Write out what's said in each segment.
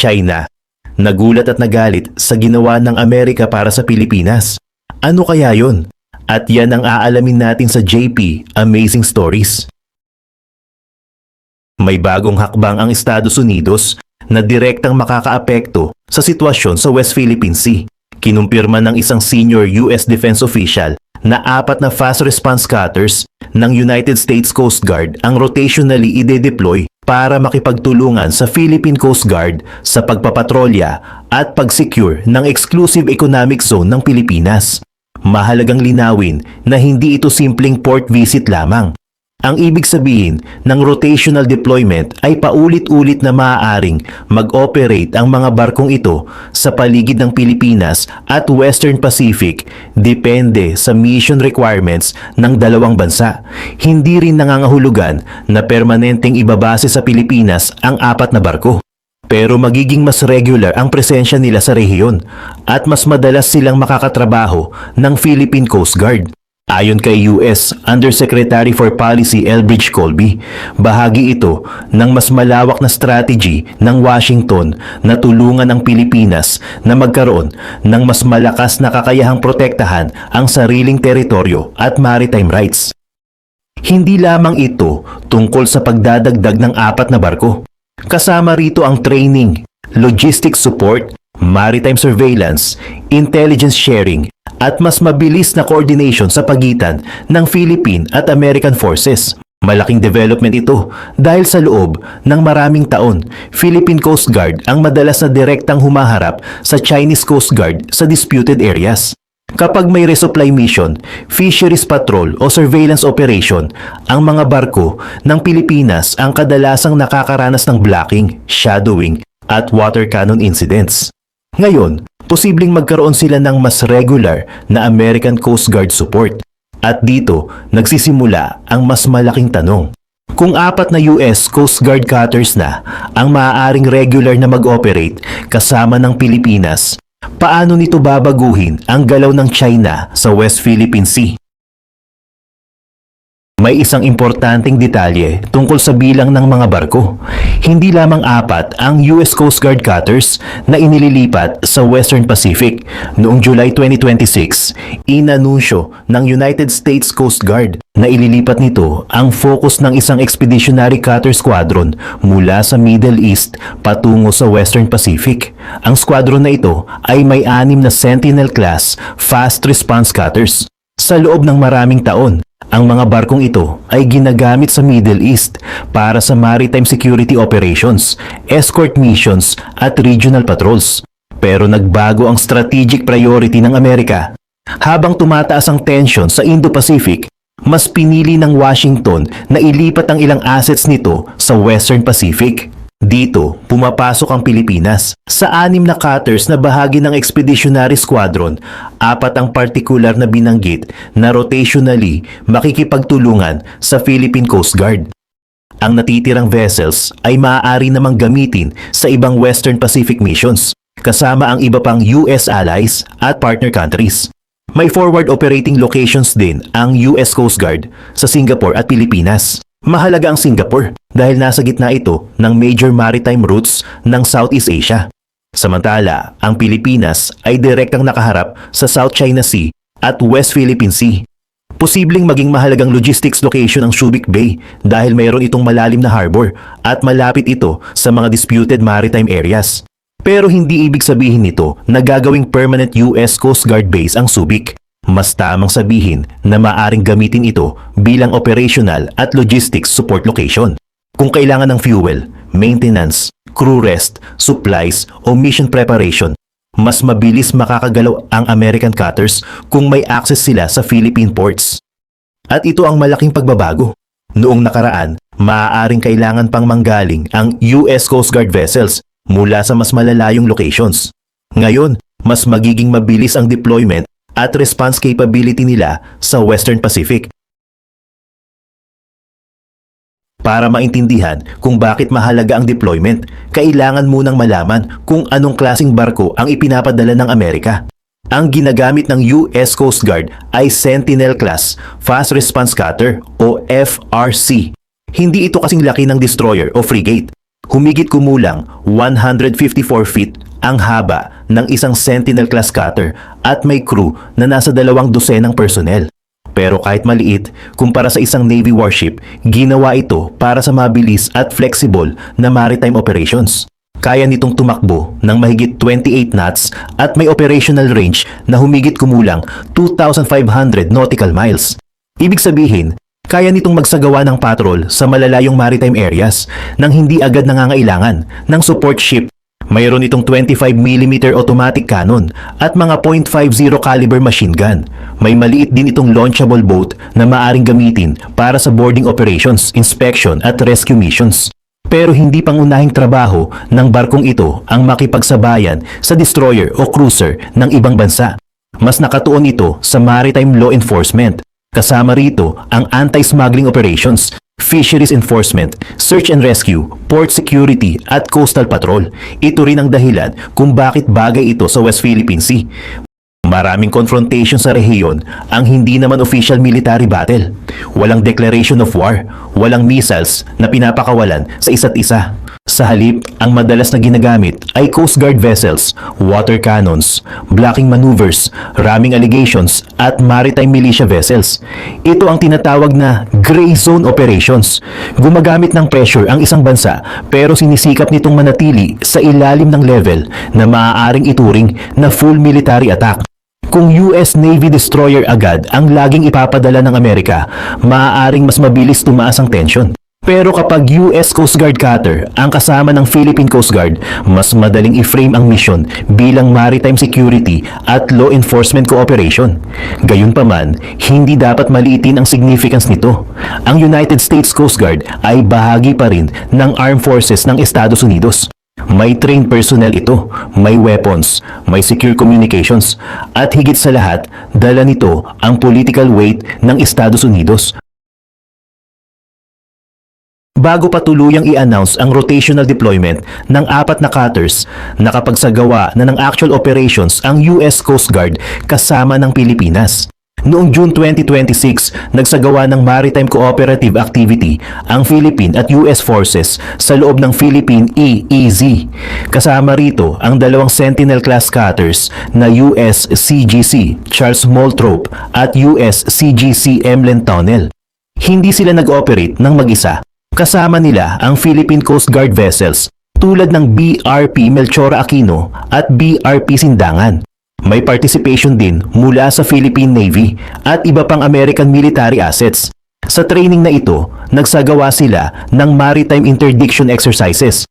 China. Nagulat at nagalit sa ginawa ng Amerika para sa Pilipinas. Ano kaya yon? At yan ang aalamin natin sa JP Amazing Stories. May bagong hakbang ang Estados Unidos na direktang makakaapekto sa sitwasyon sa West Philippine Sea. Kinumpirma ng isang senior US defense official na 4 na fast response cutters ng United States Coast Guard ang rotationally ide-deploy para makipagtulungan sa Philippine Coast Guard sa pagpapatrolya at pag-secure ng exclusive economic zone ng Pilipinas. Mahalagang linawin na hindi ito simpleng port visit lamang. Ang ibig sabihin ng rotational deployment ay paulit-ulit na maaaring mag-operate ang mga barkong ito sa paligid ng Pilipinas at Western Pacific depende sa mission requirements ng dalawang bansa. Hindi rin nangangahulugan na permanenteng ibabase sa Pilipinas ang 4 na barko. Pero magiging mas regular ang presensya nila sa rehiyon at mas madalas silang makakatrabaho ng Philippine Coast Guard. Ayon kay US Undersecretary for Policy Elbridge Colby, bahagi ito ng mas malawak na strategy ng Washington na tulungan ang Pilipinas na magkaroon ng mas malakas na kakayahang protektahan ang sariling teritoryo at maritime rights. Hindi lamang ito tungkol sa pagdadagdag ng 4 na barko. Kasama rito ang training, logistics support, maritime surveillance, intelligence sharing, at mas mabilis na coordination sa pagitan ng Philippine at American forces. Malaking development ito dahil sa loob ng maraming taon, Philippine Coast Guard ang madalas na direktang humaharap sa Chinese Coast Guard sa disputed areas. Kapag may resupply mission, fisheries patrol o surveillance operation, ang mga barko ng Pilipinas ang kadalasang nakakaranas ng blocking, shadowing, at water cannon incidents. Ngayon, posibleng magkaroon sila ng mas regular na American Coast Guard support. At dito, nagsisimula ang mas malaking tanong. Kung 4 na US Coast Guard cutters na ang maaaring regular na mag-operate kasama ng Pilipinas, paano nito babaguhin ang galaw ng China sa West Philippine Sea? May isang importanteng detalye tungkol sa bilang ng mga barko. Hindi lamang 4 ang US Coast Guard cutters na inililipat sa Western Pacific. Noong July 2026, inanunsyo ng United States Coast Guard na ililipat nito ang focus ng isang expeditionary cutter squadron mula sa Middle East patungo sa Western Pacific. Ang squadron na ito ay may 6 na Sentinel-class fast response cutters. Sa loob ng maraming taon, ang mga barkong ito ay ginagamit sa Middle East para sa maritime security operations, escort missions at regional patrols. Pero nagbago ang strategic priority ng Amerika. Habang tumataas ang tension sa Indo-Pacific, mas pinili ng Washington na ilipat ang ilang assets nito sa Western Pacific. Dito, pumapasok ang Pilipinas. Sa 6 na cutters na bahagi ng Expeditionary Squadron, 4 ang partikular na binanggit na rotationally makikipagtulungan sa Philippine Coast Guard. Ang natitirang vessels ay maaari namang gamitin sa ibang Western Pacific missions, kasama ang iba pang US allies at partner countries. May forward operating locations din ang US Coast Guard sa Singapore at Pilipinas. Mahalaga ang Singapore dahil nasa gitna ito ng major maritime routes ng Southeast Asia. Samantala, ang Pilipinas ay direktang nakaharap sa South China Sea at West Philippine Sea. Posibleng maging mahalagang logistics location ang Subic Bay dahil mayroon itong malalim na harbor at malapit ito sa mga disputed maritime areas. Pero hindi ibig sabihin nito na gagawing permanent US Coast Guard base ang Subic. Mas tamang sabihin na maaring gamitin ito bilang operational at logistics support location. Kung kailangan ng fuel, maintenance, crew rest, supplies o mission preparation, mas mabilis makakagalaw ang American cutters kung may access sila sa Philippine ports. At ito ang malaking pagbabago. Noong nakaraan, maaaring kailangan pang manggaling ang US Coast Guard vessels mula sa mas malalayong locations. Ngayon, mas magiging mabilis ang deployment at response capability nila sa Western Pacific. Para maintindihan kung bakit mahalaga ang deployment, kailangan munang malaman kung anong klaseng barko ang ipinapadala ng Amerika. Ang ginagamit ng US Coast Guard ay Sentinel-class Fast Response Cutter o FRC. Hindi ito kasing laki ng destroyer o frigate. Humigit kumulang 154 feet ang haba ng isang Sentinel-class cutter at may crew na nasa 200 personnel. Pero kahit maliit, kumpara sa isang Navy warship, ginawa ito para sa mabilis at flexible na maritime operations. Kaya nitong tumakbo ng mahigit 28 knots at may operational range na humigit kumulang 2,500 nautical miles. Ibig sabihin, kaya nitong magsagawa ng patrol sa malalayong maritime areas nang hindi agad nangangailangan ng support ship. Mayroon itong 25mm automatic cannon at mga .50 caliber machine gun. May maliit din itong launchable boat na maaring gamitin para sa boarding operations, inspection at rescue missions. Pero hindi pangunahing trabaho ng barkong ito ang makipagsabayan sa destroyer o cruiser ng ibang bansa. Mas nakatuon ito sa maritime law enforcement. Kasama rito ang anti-smuggling operations, fisheries enforcement, search and rescue, port security at coastal patrol. Ito rin ang dahilan kung bakit bagay ito sa West Philippine Sea. Maraming confrontation sa rehiyon ang hindi naman official military battle. Walang declaration of war, walang missiles na pinapakawalan sa isa't isa. Sa halip, ang madalas na ginagamit ay Coast Guard vessels, water cannons, blocking maneuvers, ramming allegations at maritime militia vessels. Ito ang tinatawag na gray zone operations. Gumagamit ng pressure ang isang bansa pero sinisikap nitong manatili sa ilalim ng level na maaaring ituring na full military attack. Kung US Navy destroyer agad ang laging ipapadala ng Amerika, maaaring mas mabilis tumaas ang tension. Pero kapag US Coast Guard cutter ang kasama ng Philippine Coast Guard, mas madaling i-frame ang mission bilang maritime security at law enforcement cooperation. Gayunpaman, hindi dapat maliitin ang significance nito. Ang United States Coast Guard ay bahagi pa rin ng Armed Forces ng Estados Unidos. May trained personnel ito, may weapons, may secure communications, at higit sa lahat, dala nito ang political weight ng Estados Unidos. Bago pa tuluyang i-announce ang rotational deployment ng 4 na cutters, nakapagsagawa na ng actual operations ang US Coast Guard kasama ng Pilipinas. Noong June 2026, nagsagawa ng maritime cooperative activity ang Philippine at US forces sa loob ng Philippine EEZ. Kasama rito ang 2 Sentinel-class cutters na US CGC Charles Moulthrop at US CGC Emlen Tunnel. Hindi sila nag-operate ng mag-isa. Kasama nila ang Philippine Coast Guard vessels tulad ng BRP Melchora Aquino at BRP Sindangan. May participation din mula sa Philippine Navy at iba pang American military assets. Sa training na ito, nagsagawa sila ng maritime interdiction exercises.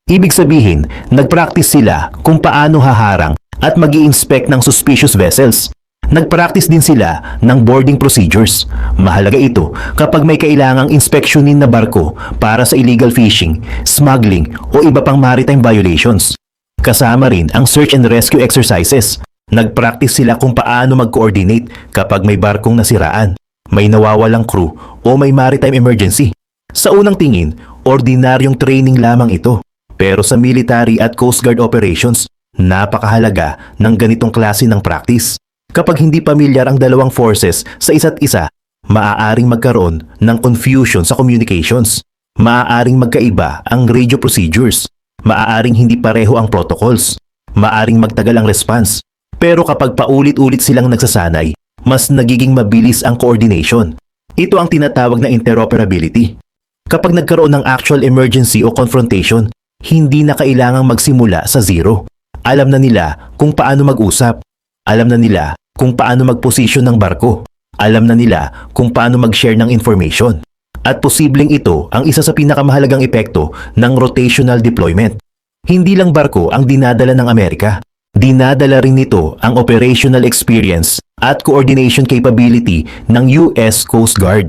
Ibig sabihin, nagpractice sila kung paano haharang at mag-i-inspect ng suspicious vessels. Nagpractice din sila ng boarding procedures. Mahalaga ito kapag may kailangang inspeksyonin na barko para sa illegal fishing, smuggling o iba pang maritime violations. Kasama rin ang search and rescue exercises. Nagpractice sila kung paano mag-coordinate kapag may barkong nasiraan, may nawawalang crew o may maritime emergency. Sa unang tingin, ordinaryong training lamang ito. Pero sa military at Coast Guard operations, napakahalaga ng ganitong klase ng practice. Kapag hindi pamilyar ang dalawang forces sa isa't isa, maaaring magkaroon ng confusion sa communications. Maaaring magkaiba ang radio procedures. Maaaring hindi pareho ang protocols. Maaaring magtagal ang response. Pero kapag paulit-ulit silang nagsasanay, mas nagiging mabilis ang coordination. Ito ang tinatawag na interoperability. Kapag nagkaroon ng actual emergency o confrontation, hindi na kailangang magsimula sa zero. Alam na nila kung paano mag-usap. Alam na nila kung paano mag-position ng barko. Alam na nila kung paano mag-share ng information. At posibleng ito ang isa sa pinakamahalagang epekto ng rotational deployment. Hindi lang barko ang dinadala ng Amerika. Dinadala rin nito ang operational experience at coordination capability ng US Coast Guard.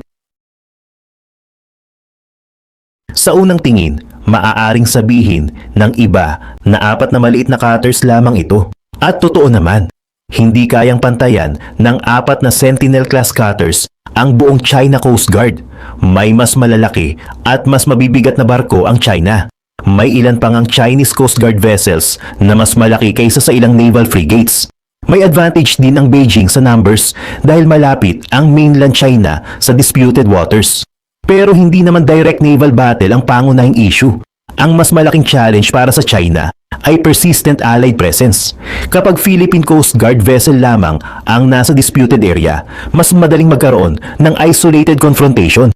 Sa unang tingin, maaaring sabihin ng iba na 4 na maliit na cutters lamang ito. At totoo naman, hindi kayang pantayan ng 4 na Sentinel-class cutters ang buong China Coast Guard. May mas malalaki at mas mabibigat na barko ang China. May ilan pang ang Chinese Coast Guard vessels na mas malaki kaysa sa ilang naval frigates. May advantage din ang Beijing sa numbers dahil malapit ang mainland China sa disputed waters. Pero hindi naman direct naval battle ang pangunahing issue. Ang mas malaking challenge para sa China ay persistent Allied presence. Kapag Philippine Coast Guard vessel lamang ang nasa disputed area, mas madaling magkaroon ng isolated confrontation.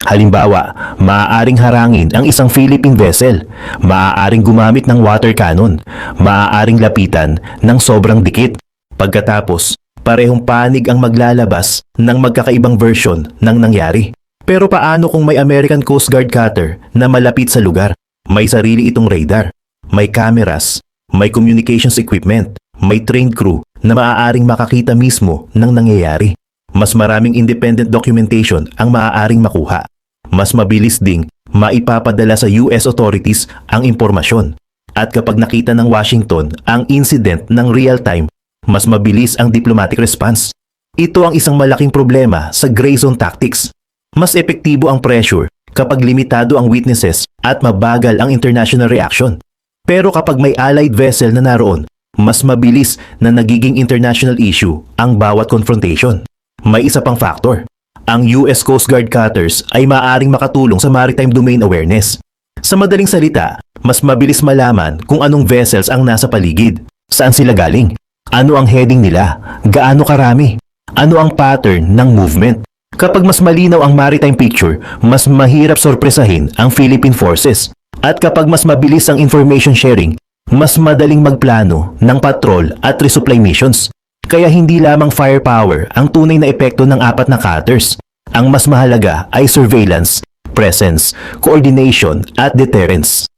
Halimbawa, maaaring harangin ang isang Philippine vessel, maaaring gumamit ng water cannon, maaaring lapitan ng sobrang dikit. Pagkatapos, parehong panig ang maglalabas ng magkakaibang version ng nangyari. Pero paano kung may American Coast Guard cutter na malapit sa lugar? May sarili itong radar, may cameras, may communications equipment, may trained crew na maaaring makakita mismo ng nangyayari. Mas maraming independent documentation ang maaaring makuha. Mas mabilis ding maipapadala sa US authorities ang impormasyon. At kapag nakita ng Washington ang incident ng real time, mas mabilis ang diplomatic response. Ito ang isang malaking problema sa gray zone tactics. Mas epektibo ang pressure kapag limitado ang witnesses at mabagal ang international reaction. Pero kapag may allied vessel na naroon, mas mabilis na nagiging international issue ang bawat confrontation. May isa pang factor. Ang US Coast Guard cutters ay maaaring makatulong sa maritime domain awareness. Sa madaling salita, mas mabilis malaman kung anong vessels ang nasa paligid, saan sila galing, ano ang heading nila, gaano karami, ano ang pattern ng movement. Kapag mas malinaw ang maritime picture, mas mahirap sorpresahin ang Philippine forces. At kapag mas mabilis ang information sharing, mas madaling magplano ng patrol at resupply missions. Kaya hindi lamang firepower ang tunay na epekto ng apat na cutters. Ang mas mahalaga ay surveillance, presence, coordination at deterrence.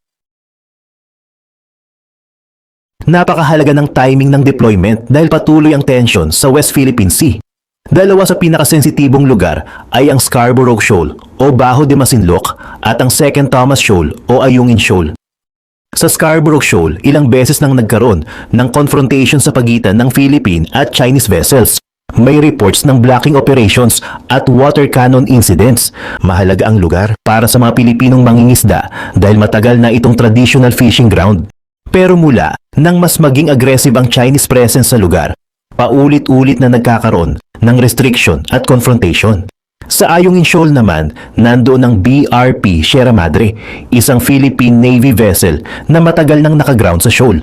Napakahalaga ng timing ng deployment dahil patuloy ang tension sa West Philippine Sea. Dalawa sa pinakasensitibong lugar ay ang Scarborough Shoal o Bajo de Masinloc at ang Second Thomas Shoal o Ayungin Shoal. Sa Scarborough Shoal, ilang beses nang nagkaroon ng confrontation sa pagitan ng Philippine at Chinese vessels. May reports ng blocking operations at water cannon incidents. Mahalaga ang lugar para sa mga Pilipinong mangingisda dahil matagal na itong traditional fishing ground. Pero mula nang mas maging aggressive ang Chinese presence sa lugar, paulit-ulit na nagkakaroon ng restriction at confrontation. Sa Ayungin Shoal naman, nandoon ang BRP Sierra Madre, isang Philippine Navy vessel na matagal nang nakaground sa shoal.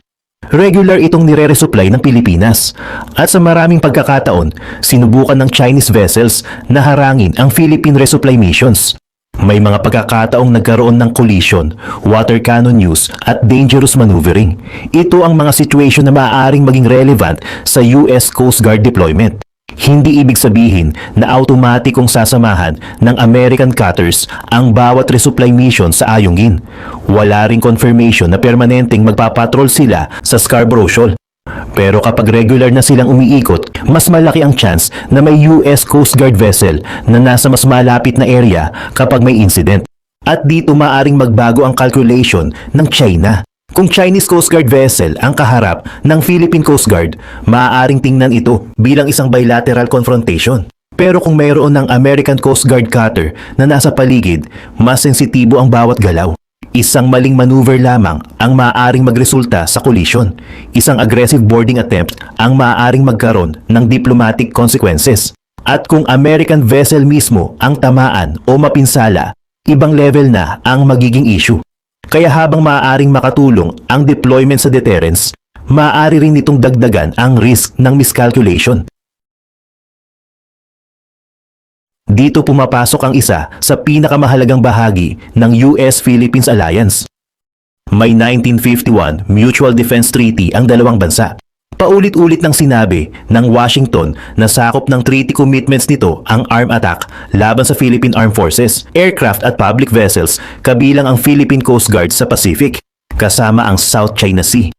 Regular itong nire-resupply ng Pilipinas. At sa maraming pagkakataon, sinubukan ng Chinese vessels na harangin ang Philippine resupply missions. May mga pagkakataong nagkaroon ng collision, water cannon use at dangerous maneuvering. Ito ang mga situation na maaaring maging relevant sa US Coast Guard deployment. Hindi ibig sabihin na automatikong sasamahan ng American cutters ang bawat resupply mission sa Ayungin. Wala ring confirmation na permanenteng magpapatrol sila sa Scarborough Shoal. Pero kapag regular na silang umiikot, mas malaki ang chance na may US Coast Guard vessel na nasa mas malapit na area kapag may incident. At dito maaring magbago ang calculation ng China. Kung Chinese Coast Guard vessel ang kaharap ng Philippine Coast Guard, maaaring tingnan ito bilang isang bilateral confrontation. Pero kung mayroon ng American Coast Guard cutter na nasa paligid, mas sensitibo ang bawat galaw. Isang maling maneuver lamang ang maaaring magresulta sa collision. Isang aggressive boarding attempt ang maaaring magkaroon ng diplomatic consequences. At kung American vessel mismo ang tamaan o mapinsala, ibang level na ang magiging issue. Kaya habang maaaring makatulong ang deployment sa deterrence, maaari rin itong dagdagan ang risk ng miscalculation. Dito pumapasok ang isa sa pinakamahalagang bahagi ng US-Philippines Alliance. May 1951 Mutual Defense Treaty ang dalawang bansa. Paulit-ulit nang sinabi ng Washington na sakop ng treaty commitments nito ang armed attack laban sa Philippine Armed Forces, aircraft at public vessels kabilang ang Philippine Coast Guard sa Pacific, kasama ang South China Sea.